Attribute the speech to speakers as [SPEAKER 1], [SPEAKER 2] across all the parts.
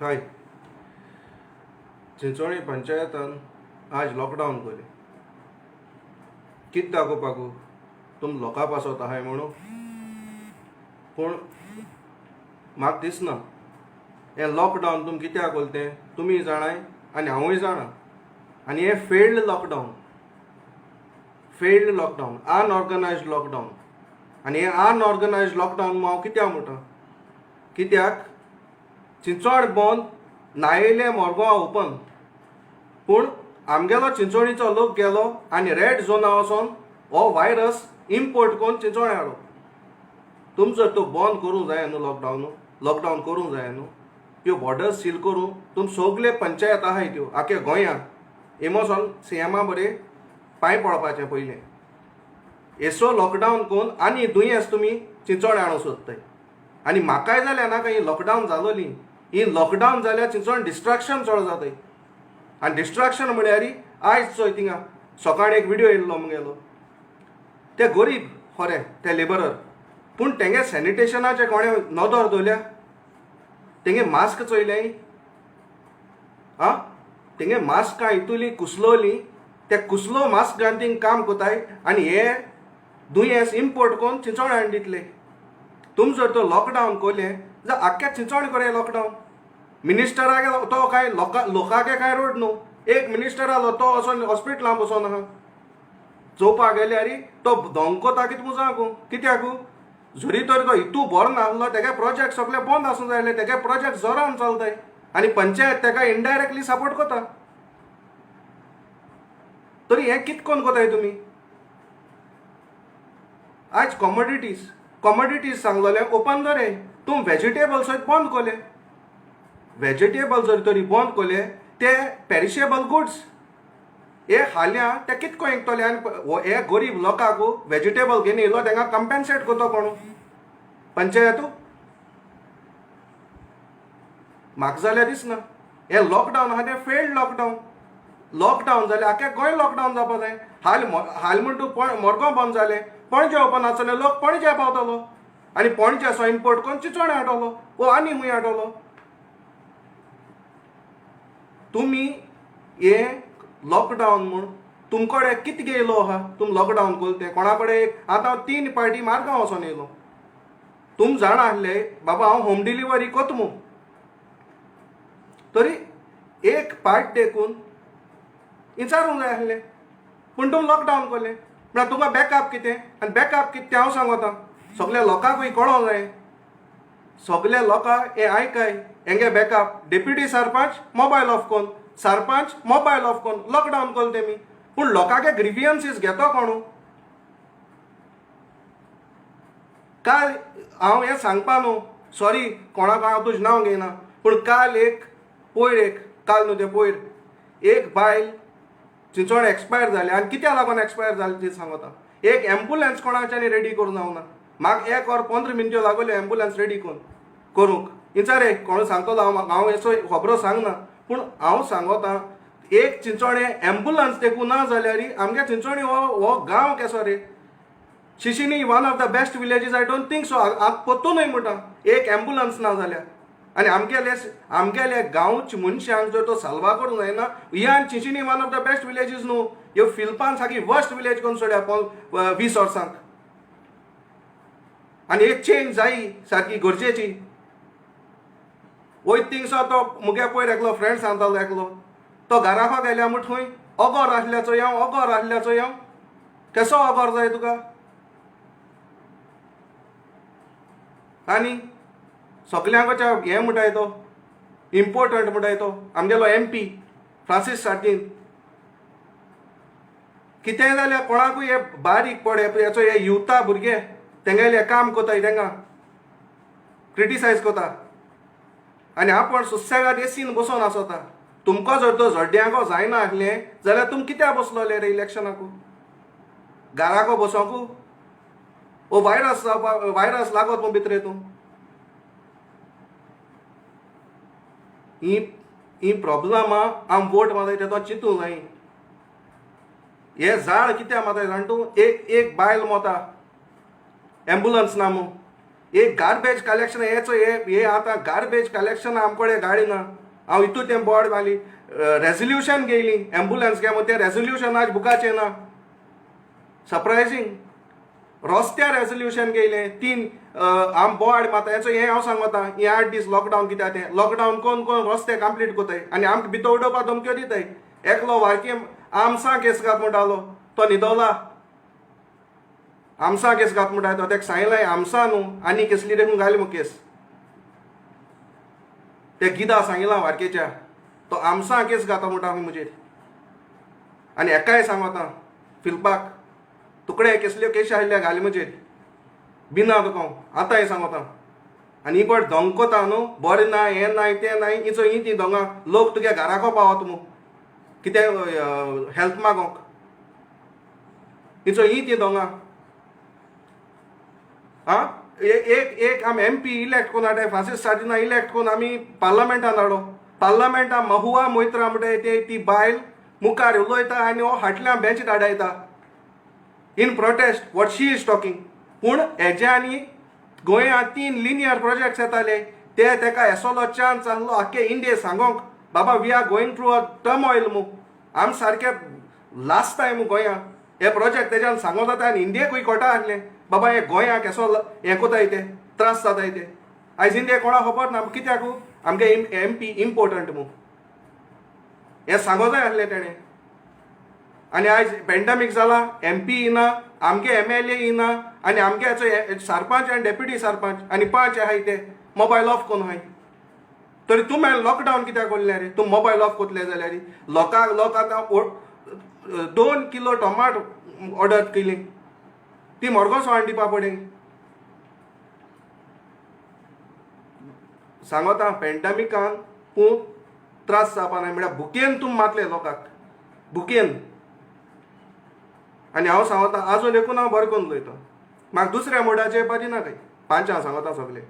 [SPEAKER 1] हाय चिंचोळी पंचायतान आज लॉकडावन केले कित दाखोवपाकू तुम लोकां पासत आहाय म्हणून पूण म्हाका दिसना हें लॉकडावन तुम कित्याक कोल तें तुमी जाणाय आनी हांवूय जाणा आनी हें फेल्ड लॉकडावन अनऑर्गनायज्ड लॉकडावन आनी हें अनऑर्गनायज्ड लॉकडावन हांव कित्याक म्हणटा कित्याक चिंचोड बंद नायिल्ले मोरगांव ओपन पूण आमगेलो चिंचोळीचो लोक गेलो आनी रेड झोना वचोन हो व्हायरस इम्पोर्ट करून चिंचोळे हाडलो तुमचो तो बंद करूंक जाय न्हू लॉकडावन करूंक जाय न्हू ह्यो बॉर्डर्स सील करून तुम सगळे पंचायत आहाय त्यो आख्या गोंयांत एमोसोन सीएमा बरें पांय पडपाचें पयलें एसो लॉकडावन करून आनी दुयेंस तुमी चिंचोळे हाडूंक सोदताय आनी म्हाकाय जाल्यार नाका ही लॉकडावन जालोली ही लॉकडावन जाल्यार चिंचोळ डिस्ट्रॅक्शन चड जाताय आनी डिस्ट्रॅक्शन म्हळ्यार आयज चोय थिंगा सकाळी एक विडियो येयल्लो मुगेलो ते गरीब खरें ते लेबरर पूण तेंगे सॅनिटेशनाचे कोणें नदर दवरल्या तेंगे मास्क चोयले तेंगे मास्कां इतुली कुसलोली ते कुसलो मास्क घालून थिंग काम कोताय आनी हे दुयेंस इम्पोर्ट करून चिंचोळे हाडून दितले तुम जर तो लॉकडावन कोले जाल्यार आख्ख्या चिंचोळे करे लॉकडावन मिनिस्टराक तो काय लोकांके काय रोड न्हू एक मिनिस्टर आलो तो वचोन हॉस्पिटलांत बसोन आहा चोवपाक गेल्यार तो धोंकोता कितें मुजांकू कित्याक जरी तर तो हितू बरो नासलो तेगे प्रोजेक्ट सगळे बंद आसूंक जाय आसले तेगे प्रोजेक्ट जोरान चलताय आनी पंचायत तेका इनडायरेक्टली सपोर्ट कोता तरी हें कित कोन्न कोताय तुमी आयज कॉमोडिटीज सांगलोले ओपन जाले तूं वेजिटेबल्स बंद कोले वेजिटेबल जर तरी बंद कोले ते पेरिशेबल गुड्स हे हाल्या ते कितको इंकतले आनी हे गरीब लोकांक वेजिटेबल घेवन येयलो तांकां कंपेन्सेट कोतो कोण पंचायतू म्हाका जाल्यार दिसना हे लॉकडावन आहा तें फेल्ड लॉकडावन जाल्यार आख्या गोंय लॉकडावन जावपा जाय हाल म्हण तूं मोरगांव बंद जालें पणजे ओपन आसतलें लोक पणजे पावतलो आनी पणजेचो इम्पोर्ट करून चिंचोळे हाडलो वो आनी खूंय हाडलो तुमी हे लॉकडावन म्हूण तुमकडे कितें घेयलो आहा तुम लॉकडावन कोल तें कोणा कडेन आतां 3 पार्टी मार्गांव वचोन येयलो तुम जाणा आसले बाबा हांव होम डिलिव्हरी कोत म्हूण तरी एक पार्ट देखून विचारूंक जाय आसलें पूण तुम लॉकडावन कोलें म्हळ्यार तुका बॅकअप कितें आनी बॅकअप कितें तें हांव सांगता सगळ्या लोकांकूय कळोंक जाय सगळे लोकांक हे आयकाय हेंगे backup deputy sarpanch mobile off कोन सरपंच मोबायल ऑफ कोन लॉकडावन कोल तेमी पूण लोकांचे ग्रिवियन्सीस घेतो कोण काल हांव हें सांगपा न्हू सॉरी कोणाक हांव तुजें नांव घेयना पूण काल काल न्हू तें पयर एक बायल चिंचोळे एक्सपायर जाले आनी कित्या लागून एक्सपायर जाले ती सांगता एक एम्बुलन्स कोणाच्यानी रेडी करूं जावना म्हाका 1 or 15 मिनट्यो लागल्यो एम्बुलन्स रेडी करूंक विचारे कोण सांगतलो हांव हेचो खबरो सांगना पूण हांव सांगता एक चिंचोळे एम्बुलन्स देखून ना जाल्यार आमगे चिंचोळे हो गांव कसो रे शिशिनी one of the best villages I don't think so पत्तूनय म्हणटा एक एम्बुलन्स ना जाल्यार आनी आमगेले गांवच्या मनशांक जर तो साल्वा करूंक जायना हियान चिशिनी one of the best villages न्हू ह्यो फिल्पान सारकी वर्स्ट विलेज करून सोड्या 20 वर्सांक आनी एक चेंज जायी सारकी गरजेची वयत थिंगसो तो मुगे पयर एकलो फ्रेंड सांगतालो एकलो तो घराको गेल्या म्हूण थंय ऑगोर आसल्याचो या कसो ऑगोर जाय तुका आनी सगल्यांकच्या हें म्हणटाय तो इम्पोर्टंट म्हणटाय तो आमगेलो MP फ्रांसीस सार्डीन कितेंय जाल्यार कोणाकूय हे बारीक पड हेचो हे युथा भुरगे तेंगेले काम कोताय तेंकां क्रिटिसायज कोता आनी आपण सुसेगाद एसीन बसोन आसता तुमको जर तो झड्ड्यांको जायना आसलें जाल्यार तुम कित्याक बसलोले रे इलेक्शनाकू घराको बसोंकू ओ व्हायरस लागत म्हूण भितर तूं ही प्रॉब्लमां आम वोट माताय ते तो चिंतूंक जाय हे झाड कित्याक माताय जाण तूं एक बायल मोता एम्बुलन्स ना म्हूण एक गार्बेज कलेक्शन हे आतां गार्बेज कलेक्शन आमकडे गाडी ना. हांव हितून तें बोर्ड घाली रेजोल्युशन घेयली एम्बुलन्स घे तें रेजोल्युशन आज बुकाचें ना. सरप्रायझींग रस्त्यार रेजोल्युशन घेयलें 3 बोर्ड माता हें हांव सांगता हे 8 दीस लॉकडावन कित्याक तें लॉकडावन कोण कोण रस्ते कंप्लीट कोताय आनी आमकां भितर उडोवपाक धमक्यो दिताय. एकलो वारके आमसां केस घात म्हणटालो तो न्हिदोला. आमसां केस घात म्हणटा तो ताका सांगलें आमसां न्हू आनी कसली देखून घाल मग केस. ते गिदा सांगिलां वारकेच्या तो आमसां केस घाता म्हणटा म्हजेर. आनी एकाय सांगता फिलपाक तुकडे कसल्यो केस आसल्या घाल म्हजेर बिना तुका आतां हें सांगता. आनी ही पट धमकोता न्हू बरें ना हें नाय तें नाय हिचो ही ती दोंगा लोक तुगे घराको पावत मू कितें हेल्प मागोंक हिचो ही ती दोंगा. आं एक आमी MP इलेक्ट कोन्न हाडटाय फ्रांसीस सार्दिना इलेक्ट कोन्न आमी पार्लमेंटान हाडो. पार्लमेंटान महुआ मोइत्रा म्हणटा ती बायल मुखार उलयता आनी हो हाटल्यान बेंच धाडायता in protest what she is talking. पूण हेज्यांनी गोंयांत 3 लिनियर प्रोजेक्ट्स येताले ते तेका येसलो चान्स आहलो आख्खे इंडिये सांगोंक बाबा we are going through a turmoil मू आमी सारके लास्ट टायम गोंयांत हे प्रोजेक्ट तेज्यान सांगों जाता आनी इंडियेकूय कोटा आहलें बाबा हे गोंयाक येसो हें कोताय ते त्रास जाताय ते. आयज इंडिया कोणाक खबर ना कित्याक आमगे MP इम्पोर्टंट मू हें सांगो जाय आहलें तेणें. आनी आयज पॅन्डेमीक जाला MP येना आमगे MLA येना आनी आमगे हेचो सरपंच आनी डेप्युटी सरपंच आनी 5 आहाय ते मोबायल ऑफ कोन्न हाय. तरी तूं लॉकडावन कित्याक कोरलें रे तूं मोबायल ऑफ कोतलें जाल्यार लोक आतां 2 किलो टोमाट ऑर्डर केली ती मोरगो सोवान दिवपा पडें. सांगोता पॅन्डेमिकान खूब त्रास जावपा नाय म्हळ्यार भुकेन तुम मातले लोकांक भुकेन. आनी हांव सांगता आजून देखून हांव बरें करून उलयतां म्हाका दुसऱ्या मोडाचेर पारी ना काय 5 सांगता सगळे.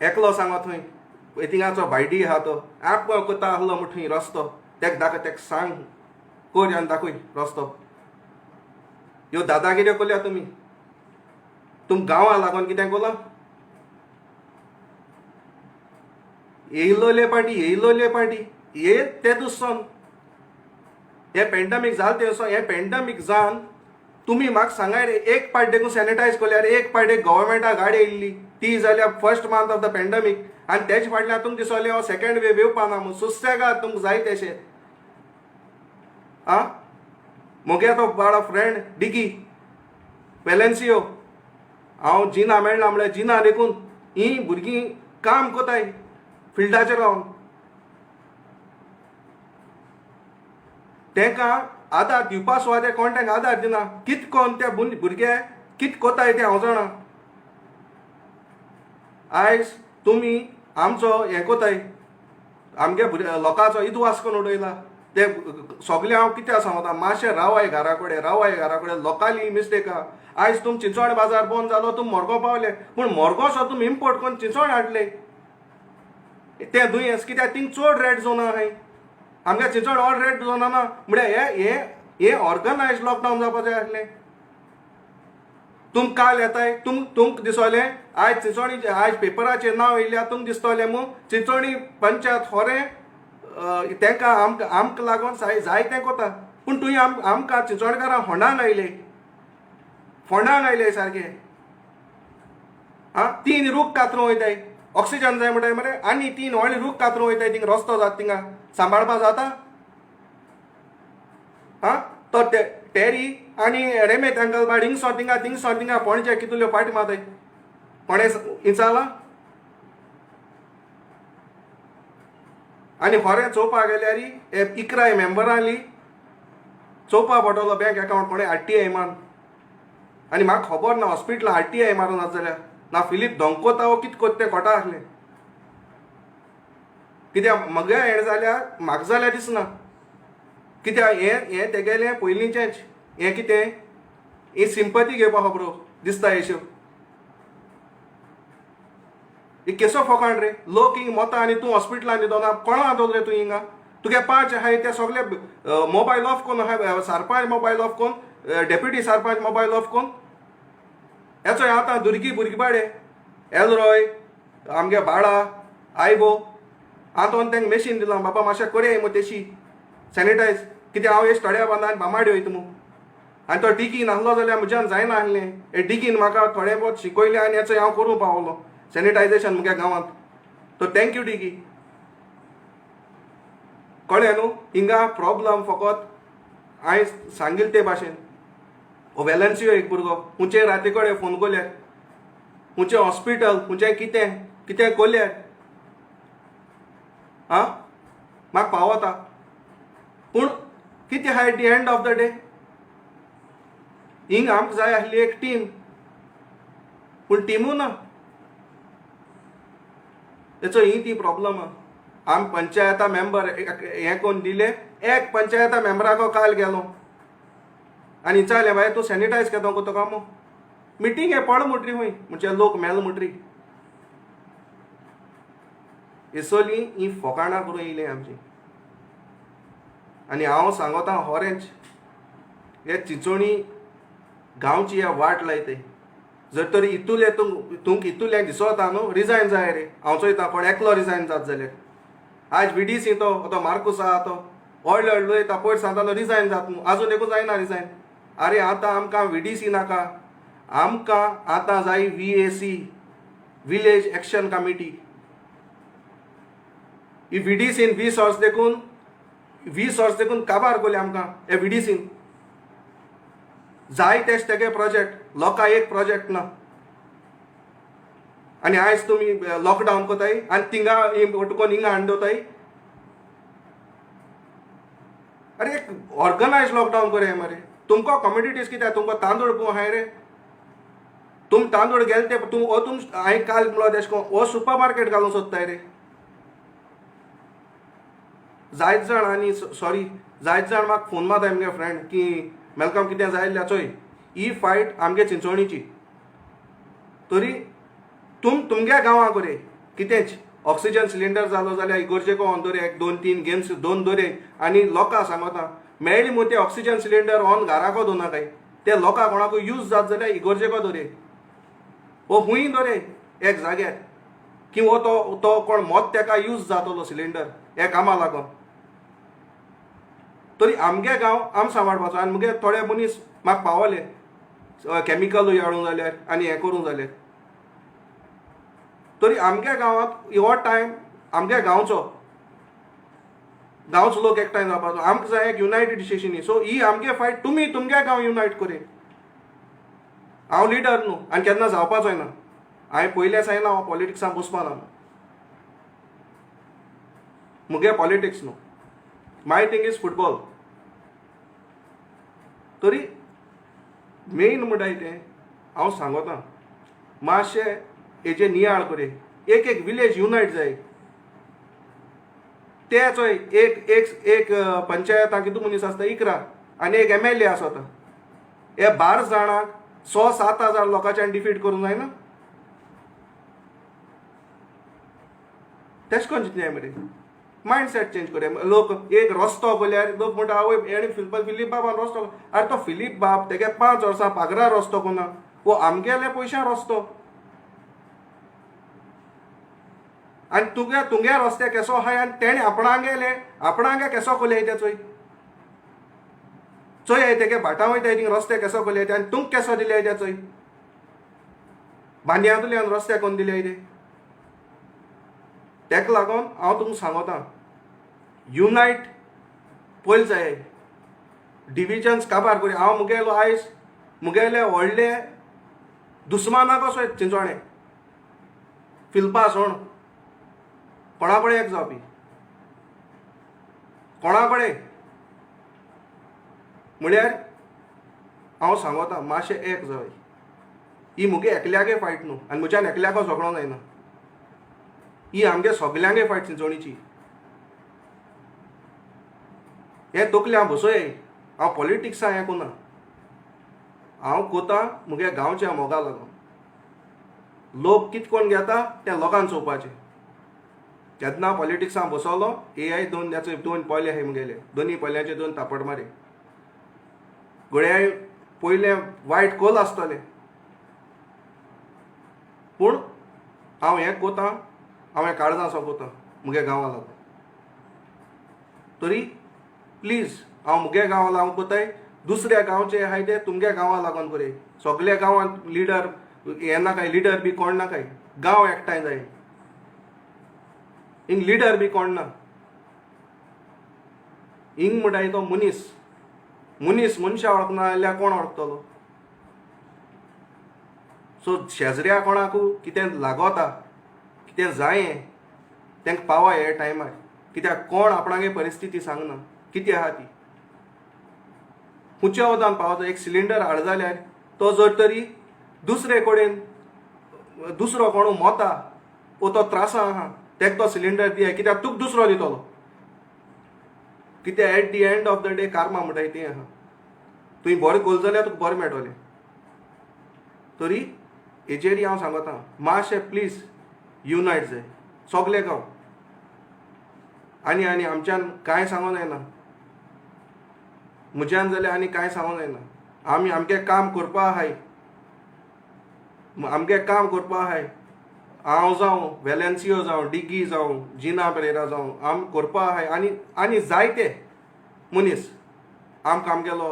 [SPEAKER 1] एकलो सांगो थंय थिंगाचो भायडी आहा तो आप कोता आहलो म्हूण थंय रस्तो तेका सांग कोर आनी दाखय रस्तो. ह्यो दादागिऱ्यो केल्या तुम गांवां लागून कितें कोला येयलोले पार्टी हे ते दुसोन हे पॅन्डेमीक जाल ते हे पॅन्डेमीक जावन तुमी म्हाका सांगाय रे एक पार्ट देखून सॅनिटायज केल्यार एक पार्ट गव्हर्मेंटा गाडी येयल्ली ती जाल्यार first month of the pandemic आनी तेच फाटल्यान तुमकां दिसोलें हो सेकंड वेव येवपा ना म्हूण सुसेगाद तुमकां जाय तशें. आं मुगे तो बाळा फ्रेंड डिगी वेलेन्सियो हांव जिना मेळना म्हळ्यार जिना देखून ही भुरगीं काम कोताय फिल्डाचेर रावन तांकां आदार दिवपा सुवाते कोण तांकां आदार दिना. कित कोन्न ते भुरगे कित कोताय ते हांव जाणा. आयज तुमी आमचो हें कोताय आमगे लोकांचो इदवास करून उडयला ते सगळे हांव कित्याक सांगता मातशें रावाय घरा कडेन लोकाली मिस्टेक आहा. आयज तुम चिंचोण बाजार बंद जालो तुम मोरगो पावले पूण मोरगोसो तुमी इम्पोर्ट करून चिंचोण हाडले तें दुयेंस कित्याक थिंग चड रेड झोन आहाय. आमगे चिंचोण ऑल रेड झोन ना म्हळ्यार हे ऑर्गनायज लॉकडावन जावपा जाय आसलें. तुम काल येताय तुमकां दिसोलें आयज चिंचोणी आयज पेपराचेर नांव येयल्या तुमकां दिसतलें मू चिंचोणी पंचायत खोरें तांकां आमकां लागून जाय तें कोता. पूण तुवें आमकां चिंचोणकारां फोंडांक आयले सारके. आं 3 रूख कातरूं वयताय ऑक्सिजन जाय म्हणटाय मरे आनी 3 व्हडले रूख कातरूं वयताय थिंग रस्तो जाता थिंगा सांबाळपा जाता. आं तो टेरी आनी रेमेत अंकलबाड थिंगा फोंडचे कितल्यो पार्टी माताय फोंडे इंचाला. आनी खरें चोवपा गेल्यार इकराय मेंबरांली चोवपा पडटलो बँक अकावंट कोणें RTI मारून. आनी म्हाका खबर ना हॉस्पिटलां RTI मारून आसा जाल्यार ना फिलीप धमकोता वो कितें कोत्ता तें कोटा आसलें. कित्याक म्हगे हें जाल्यार म्हाका जाल्यार दिसना कित्याक हें तेगेलें पयलींचेंच हें कितें ही सिंपती घेवपा खबरो दिसता अश्यो. ही केसो फकाण रे लोक हिंग मोता आनी तूं हॉस्पिटलान न्हिदोना कोणा आदोल रे तूं हिंगा तुगे 5 आहाय ते सगळे मोबायल ऑफ कोन्न आहाय सरपंच मोबायल ऑफ कोन्न डेप्युटी सरपंच मोबायल ऑफ कोन्न हेचो आतां भुरगीं पाडे एलरॉय आमगे बाळा आयबो आतां तांकां मेशीन दिलां बाबा मातशें कोरय मो तेशी सॅनिटायज कित्याक हांव हे स्टड्या बांदान बामाडी वयता मू आनी तो डिगीन आहलो जाल्यार म्हज्यान जायना आहलें हे डिगीन म्हाका थोडें बहुत शिकयलें आनी हेचो हांव करूं पावलो सॅनिटायजेशन म्हज्या गांवांत तो थँक्यू डिगी कळ्ळें न्हू हिंगा प्रॉब्लम फकत हांवें सांगिल्ले ते भाशेन हो वेलन्सियो एक भुरगो खुंयचे राती कडेन फोन कोल्यार खुंयचें हॉस्पिटल खुंयचें कितें कोल्यार आं म्हाका पावता पूण कितें आहा eight the end of the day हिंग आमकां जाय आसली एक टीम पूण टिमू ना तेचो ही ती प्रॉब्लम आम पंचायता मेंबर हें कोन्न दिले एक पंचायता मेंबराको काल गेलो आनी विचारलें बाय तूं सॅनिटायज केदो कोतो कामो मिटींग हे पड मुटरी हूंय म्हणजे लोक मेल मुटरी इसोली ही फोकाणां करून येयली आमची आनी हांव सांगता ऑरेंज हे चिंचोणी गांवची हे वाट लायताय जर तरी इतुले तुमकां इतुलें दिसोता न्हू रिजायन जाय रे हांव चोयता कोण एकलो रिजायन जात जाल्यार आज VDC तो मार्कूस आहा तो व्हडलो व्हडलो येता पयर सांगतालो रिजायन जात न्हू आजून एकूच जायना रिजायन अरे आतां आमकां VDC नाका आमकां आतां जाय VAC विलेज एक्शन कमिटी ही VDCन 20 वर्स देखून काबार कोली आमकां हे VDCन जाय तेच तेगे प्रोजेक्ट लोकां एक प्रोजेक्ट ना आनी आयज तुमी लॉकडावन कोताय आनी थिंगा वटकोन हिंगा हाडून अरे एक ऑर्गनायज लॉकडावन करे मरे तुमकां कम्युनिटीज कितें तुमकां तांदूळ पळोव हाय रे तुम तांदूळ गेले ते तुम हांवें काल म्हणलो तेश कोन हो सुपर मार्केट घालूंक सोदताय रे जायत जाण आनी सॉरी जायत जाण म्हाका फोन मारताय म्हगे फ्रेंड की मेलकाम कितें जायल्लें चोय ही फायट आमगे चिंचोणीची तरी तुमगे गांवां करे कितेंच ऑक्सिजन सिलिंडर जालो जाल्यार इगोर्जेको ऑन दोरे 1-2-3 गेम्स 2 दोरे आनी लोकां सांगता मेळ्ळी मू ते ऑक्सिजन सिलिंडर ऑन घराको दोनाकाय ते लोकां कोणाकूय यूज जात जाल्यार इगोर्जेको दोरे वो हूंय दोरे एक जाग्यार की वो तो कोण मोत तेका यूज जातलो सिलिंडर हे कामा लागून तरी आमगे गांव आम सांबाळपाचो आनी मुगे थोडे मनीस म्हाका पावले कॅमिकलूय हाडूंक जाल्यार आनी हें करूंक जाल्यार तरी आमगे गांवांत हो टायम आमगे गांवचो लोक एकठांय जावपाचो आमकां जाय एक युनायटेड डिसिशन सो ही आमगे फायट तुमी तुमगे गांव युनायट करे हांव लिडर न्हू आनी केन्ना जावपाचोय ना हांवें पयलें सांगलां हांव पॉलिटिक्सान बसपा ना मुगे पॉलिटिक्स न्हू माय थिंग इज फुटबॉल तरी मेन म्हणटाय तें हांव सांगता मातशें हेजे नियाळ करे एक विलेज युनायट जाय ते चोय एक पंचायतां कितू मनीस आसता 11 आनी एक MLA आसता हे 12 जाणांक 6-7 लोकांच्यान डिफीट करूंक जायना तेश कोन्न चिंतले मरे मायंडसेट चेंज करे लोक एक रस्तो पळयल्यार लोक म्हणटा आवय हेणें फिलीप बाबान रस्तो अरे तो फिलीप बाब तेगे 5 वर्सां पागरा रस्तो कोना वो आमगेले पयशां रस्तो आनी तुगे रस्ते केसो आहाय आनी तेणे आपणांगे केसो कोले ते चोय तेगे भाटां वयताय थिंग रस्ते केसो कोले आनी तुमकां केसो दिले ते चोय बांदयांतल्यान रस्ते कोन्न दिले ते तेका लागून हांव तुमकां सांगता युनायट पयलीं जाय डिविजन्स काबार करी हांव मुगेलो आयज मुगेले व्हडले दुस्माना कसो चिंचोणे फिलपा सोण कोणा कडेन एक जावपी कोणा कडेन म्हळ्यार हांव सांगता मातशें एक जाय ही मुगे एकल्यागे फायट न्हू आनी म्हज्यान एकल्याको झगडो जायना ही आमगे सगल्यांगे फायट चिंचोणीची हे तकले हांव बसय हांव पॉलिटिक्सा हें कोना हांव कोता मुगे गांवच्या मोगा लागून लोक कितें कोन्न घेता तें लोकांक चोवपाचें केन्ना पॉलिटिक्सान बसलो AI 2 पयले आहाय मुगेले दोनी पयल्याचे 2 तापड मारे घोड्या पयले वायट कोल आसतले पूण हांव हें कोतां, हांव हें काळजां कोतां मुगे गांवा लागून. तरी प्लीज हांव मुगे गांवा लागून कोताय, दुसऱ्या गांवचे आहाय ते तुमगे गांवा लागून कोराय. सगळ्या गांवांत लिडर हें नाकाय, लिडर बी कोण नाकाय, गांव एकठांय जाय. हिंग लिडर बी कोण ना. हिंग म्हणटाय तो मनीस मनशां वळखना जाल्यार कोण वळखतलो. सो शेजऱ्या कोणाकू कितें लागोता, कितें जायें तेंकां पावा हे टायमार. कित्याक कोण आपणागे परिस्थिती सांगना कितें आहा ती. खुंयच्या वतान पावता. एक सिलिंडर हाड जाल्यार तो जर तरी दुसरे कडेन दुसरो कोण मोता वो तो त्रासां आहा, तेका तो सिलिंडर दिया, कित्याक तुका दुसरो दितलो. कित्याक at the end of the day karma म्हणटाय ती आहा. तुवें बरें कोल जाल्यार तुका बरें मेळटलें. तरी हेजेरी हांव सांगतां, मातशें प्लीज युनायट जाय सगळे गांव. आनी आमच्यान कांय सांगून जायना, म्हज्यान जाल्यार आनी कांय सांगून जायना. आमी आमगे काम करपा आहाय, आमगे काम करपा आहाय. हांव जावं, वेलेन्सियो जावं, डिगी जावं, जिना पेरेरा जावं, आम करपा आहाय. आनी जायते मनीस आमकां आमगेलो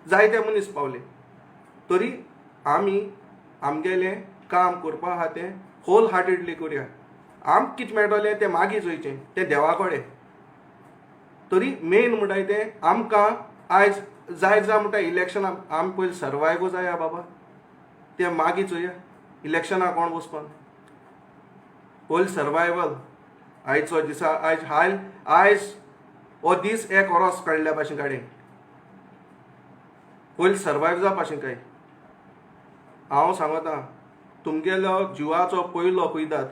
[SPEAKER 1] जायते मनीस पावले. तरी आमी आमगेलें काम करपा आहा तें होल हार्टेडली करया. आमकां कितें मेळटलें तें मागीर चोयचें, तें देवा कडेन. तरी मेन म्हणटाय तें आमकां आयज जाय म्हणटा इलेक्शनां आमी पयलीं सर्वायव जाया बाबा, तें मागीर चोया. इलेक्शनाक कोण बसपान, पयलीं सर्वायवल. आयचो दिसा आयज हो दीस एक वरोस काडल्या भाशेन काडे. पयलीं सर्वायव जावपाचें काय. हांव सांगतां, तुमगेलो जिवाचो पयलो कुयदाद.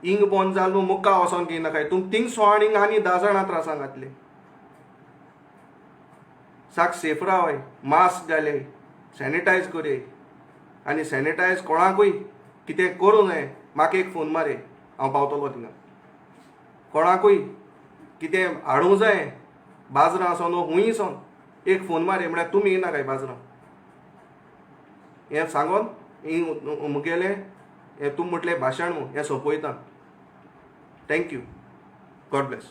[SPEAKER 1] हिंग बंद जाल न्हू मुक्का वचोन घेयनाकाय. तुम थिंग सो आनीक आनी 10 जाणां त्रासां घातले. साक सेफ रावाय, मास्क घाले, सॅनिटायज करे. आनी सॅनिटायज कोणाकूय कितें करूं नये, म्हाका एक फोन मारे, हांव पावतलो थिंगा. कोणाकूय कितें हाडूं जाय बाजरां सोन हुंयी सोन, एक फोन मारे म्हळ्यार तुमी येनाकाय बाजरां. हें सांगोन मुगेलें हें तूं म्हटलें भाशण हें सोंपयतां. थँक्यू. God bless.